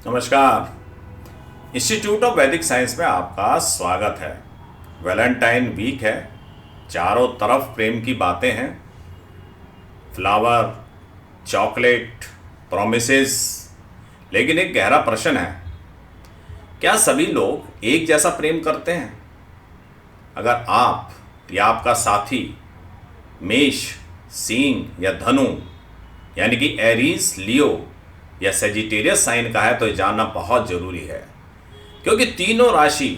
नमस्कार। Institute of वैदिक science में आपका स्वागत है। वैलेंटाइन वीक है, चारों तरफ प्रेम की बातें हैं। Flower, chocolate, promises. लेकिन एक गहरा प्रश्न है, क्या सभी लोग एक जैसा प्रेम करते हैं? अगर आप या आपका साथी मेष, सिंह या धनु यानी कि एरीज, लियो या सेजिटेरियस साइन का है तो ये जानना बहुत जरूरी है, क्योंकि तीनों राशि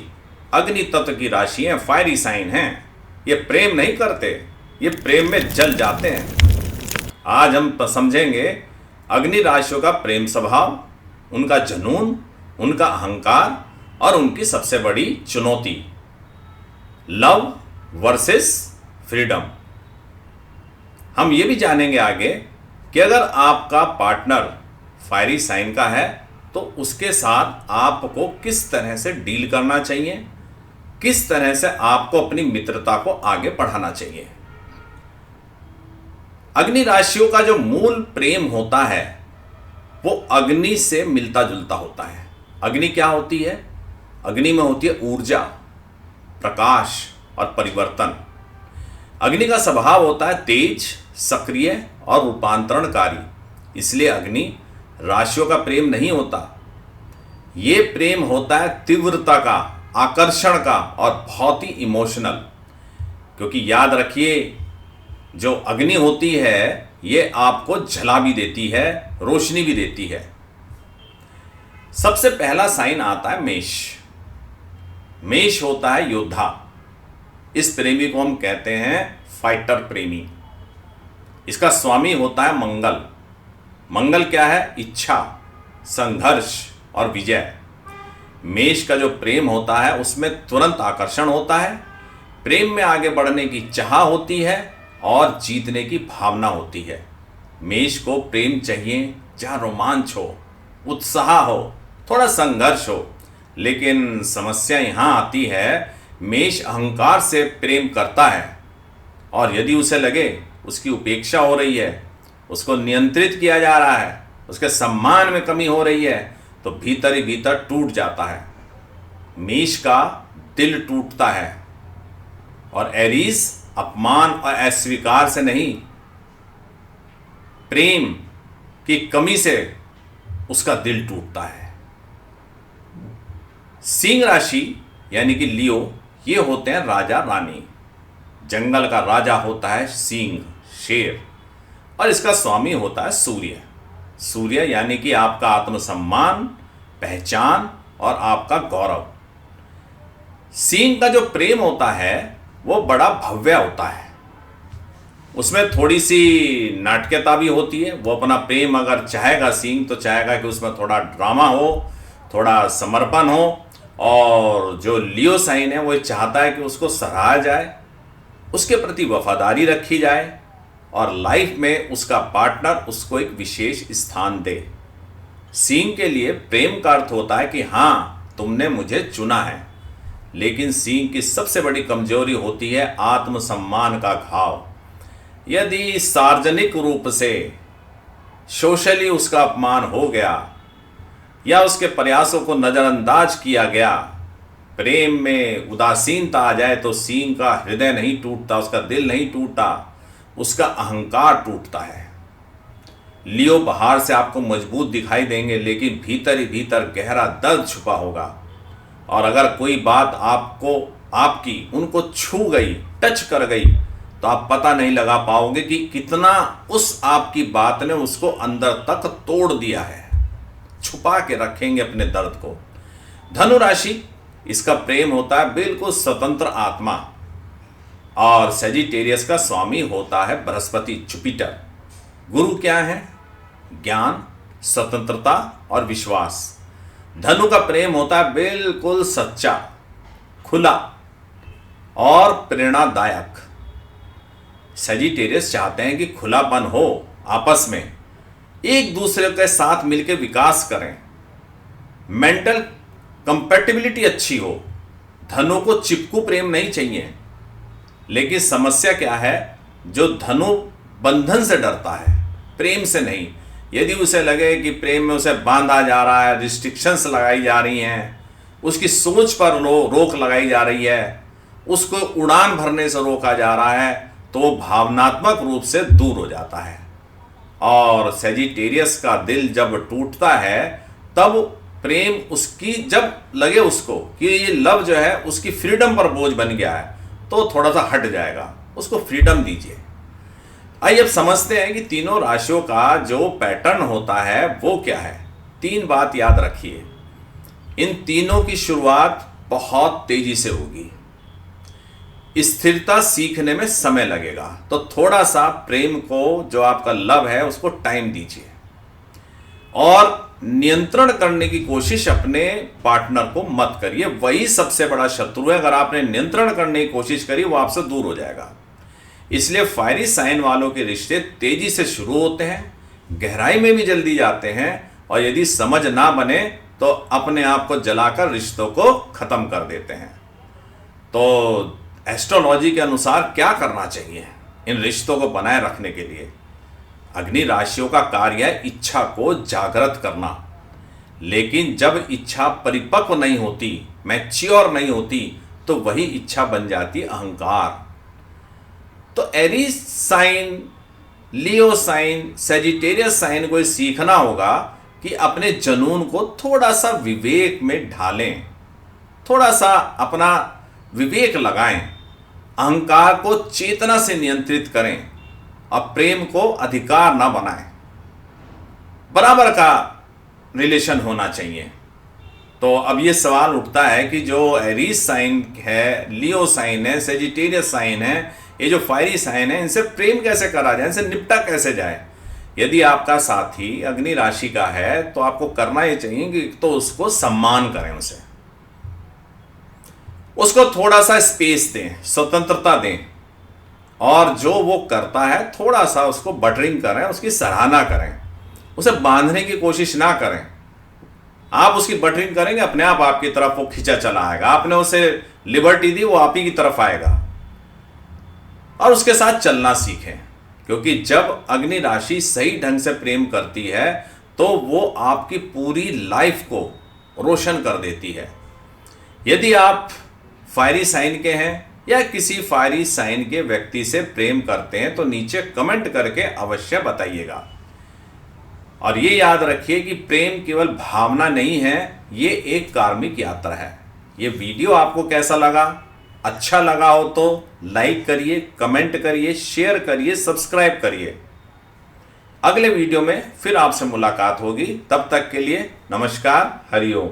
अग्नि तत्व की राशि हैं, फायरी साइन हैं। ये प्रेम नहीं करते, ये प्रेम में जल जाते हैं। आज हम समझेंगे अग्नि राशियों का प्रेम स्वभाव, उनका जुनून, उनका अहंकार और उनकी सबसे बड़ी चुनौती, लव वर्सेस फ्रीडम। हम ये भी जानेंगे आगे कि अगर आपका पार्टनर फायरी साइन का है तो उसके साथ आपको किस तरह से डील करना चाहिए, किस तरह से आपको अपनी मित्रता को आगे बढ़ाना चाहिए। अग्नि राशियों का जो मूल प्रेम होता है वो अग्नि से मिलता जुलता होता है। अग्नि क्या होती है? अग्नि में होती है ऊर्जा, प्रकाश और परिवर्तन। अग्नि का स्वभाव होता है तेज, सक्रिय और रूपांतरणकारी। इसलिए अग्नि राशियों का प्रेम नहीं होता, ये प्रेम होता है तीव्रता का, आकर्षण का और बहुत ही इमोशनल। क्योंकि याद रखिए, जो अग्नि होती है ये आपको जला भी देती है, रोशनी भी देती है। सबसे पहला साइन आता है मेष। मेष होता है योद्धा। इस प्रेमी को हम कहते हैं फाइटर प्रेमी। इसका स्वामी होता है मंगल। मंगल क्या है? इच्छा, संघर्ष और विजय। मेष का जो प्रेम होता है उसमें तुरंत आकर्षण होता है, प्रेम में आगे बढ़ने की चाह होती है और जीतने की भावना होती है। मेष को प्रेम चाहिए जहाँ रोमांच हो, उत्साह हो, थोड़ा संघर्ष हो। लेकिन समस्या यहाँ आती है, मेष अहंकार से प्रेम करता है और यदि उसे लगे उसकी उपेक्षा हो रही है, उसको नियंत्रित किया जा रहा है, उसके सम्मान में कमी हो रही है, तो भीतर ही भीतर टूट जाता है। मेष का दिल टूटता है और एरीज अपमान और अस्वीकार से नहीं, प्रेम की कमी से उसका दिल टूटता है। सिंह राशि यानी कि लियो, ये होते हैं राजा रानी। जंगल का राजा होता है सिंह, शेर, और इसका स्वामी होता है सूर्य। सूर्य यानी कि आपका आत्मसम्मान, पहचान और आपका गौरव। सिंह का जो प्रेम होता है वो बड़ा भव्य होता है, उसमें थोड़ी सी नाटकीयता भी होती है। वो अपना प्रेम अगर चाहेगा सिंह तो चाहेगा कि उसमें थोड़ा ड्रामा हो, थोड़ा समर्पण हो। और जो लियो साइन है वो चाहता है कि उसको सराहा जाए, उसके प्रति वफादारी रखी जाए और लाइफ में उसका पार्टनर उसको एक विशेष स्थान दे। सिंह के लिए प्रेम का अर्थ होता है कि हाँ, तुमने मुझे चुना है। लेकिन सिंह की सबसे बड़ी कमजोरी होती है आत्मसम्मान का घाव। यदि सार्वजनिक रूप से सोशली उसका अपमान हो गया या उसके प्रयासों को नजरअंदाज किया गया, प्रेम में उदासीनता आ जाए, तो सिंह का हृदय नहीं टूटता, उसका दिल नहीं टूटता, उसका अहंकार टूटता है। लियो बाहर से आपको मजबूत दिखाई देंगे, लेकिन भीतर ही भीतर गहरा दर्द छुपा होगा। और अगर कोई बात आपको आपकी उनको छू गई, टच कर गई, तो आप पता नहीं लगा पाओगे कि कितना उस आपकी बात ने उसको अंदर तक तोड़ दिया है। छुपा के रखेंगे अपने दर्द को। धनु राशि, इसका प्रेम होता है बिल्कुल स्वतंत्र आत्मा और सेजिटेरियस का स्वामी होता है बृहस्पति, जुपिटर। गुरु क्या है? ज्ञान, स्वतंत्रता और विश्वास। धनु का प्रेम होता है बिल्कुल सच्चा, खुला और प्रेरणादायक। सेजिटेरियस चाहते हैं कि खुलापन हो, आपस में एक दूसरे के साथ मिलकर विकास करें, मेंटल कंपैटिबिलिटी अच्छी हो। धनु को चिपकू प्रेम नहीं चाहिए। लेकिन समस्या क्या है? जो धनु बंधन से डरता है, प्रेम से नहीं। यदि उसे लगे कि प्रेम में उसे बांधा जा रहा है, रिस्ट्रिक्शंस लगाई जा रही हैं, उसकी सोच पर रोक लगाई जा रही है, उसको उड़ान भरने से रोका जा रहा है, तो वो भावनात्मक रूप से दूर हो जाता है। और सेजिटेरियस का दिल जब टूटता है तब प्रेम उसकी जब लगे उसको कि ये लव जो है उसकी फ्रीडम पर बोझ बन गया है, तो थोड़ा सा हट जाएगा, उसको फ्रीडम दीजिए। आइए अब समझते हैं कि तीनों राशियों का जो पैटर्न होता है वो क्या है। 3 बात याद रखिए, इन तीनों की शुरुआत बहुत तेजी से होगी। स्थिरता सीखने में समय लगेगा, तो थोड़ा सा प्रेम को, जो आपका लव है, उसको टाइम दीजिए और नियंत्रण करने की कोशिश अपने पार्टनर को मत करिए। वही सबसे बड़ा शत्रु है। अगर आपने नियंत्रण करने की कोशिश करी, वो आपसे दूर हो जाएगा। इसलिए फायरी साइन वालों के रिश्ते तेजी से शुरू होते हैं, गहराई में भी जल्दी जाते हैं, और यदि समझ ना बने तो अपने आप को जलाकर रिश्तों को खत्म कर देते हैं। तो एस्ट्रोलॉजी के अनुसार क्या करना चाहिए इन रिश्तों को बनाए रखने के लिए? अग्नि राशियों का कार्य है इच्छा को जागृत करना, लेकिन जब इच्छा परिपक्व नहीं होती, मैच्योर नहीं होती, तो वही इच्छा बन जाती अहंकार। तो एरीज साइन, लियो साइन, सेजिटेरियस साइन को सीखना होगा कि अपने जुनून को थोड़ा सा विवेक में ढालें, थोड़ा सा अपना विवेक लगाएं, अहंकार को चेतना से नियंत्रित करें और प्रेम को अधिकार ना बनाएं। बराबर का रिलेशन होना चाहिए। तो अब ये सवाल उठता है कि जो एरीज साइन है, लियो साइन है, सेजिटेरियस साइन है, ये जो फायरी साइन है, इनसे प्रेम कैसे करा जाए, इनसे निपटा कैसे जाए? यदि आपका साथी अग्नि राशि का है तो आपको करना ये चाहिए कि तो उसको सम्मान करें, उसको थोड़ा सा स्पेस दें, स्वतंत्रता दें, और जो वो करता है थोड़ा सा उसको बटरिंग करें, उसकी सराहना करें, उसे बांधने की कोशिश ना करें। आप उसकी बटरिंग करेंगे, अपने आप आपकी तरफ वो खींचा चला आएगा। आपने उसे लिबर्टी दी, वो आप ही की तरफ आएगा। और उसके साथ चलना सीखें, क्योंकि जब अग्नि राशि सही ढंग से प्रेम करती है तो वो आपकी पूरी लाइफ को रोशन कर देती है। यदि आप फायरी साइन के हैं या किसी फायरी साइन के व्यक्ति से प्रेम करते हैं तो नीचे कमेंट करके अवश्य बताइएगा। और ये याद रखिए कि प्रेम केवल भावना नहीं है, ये एक कार्मिक यात्रा है। ये वीडियो आपको कैसा लगा? अच्छा लगा हो तो लाइक करिए, कमेंट करिए, शेयर करिए, सब्सक्राइब करिए। अगले वीडियो में फिर आपसे मुलाकात होगी। तब तक के लिए नमस्कार, हरिओम।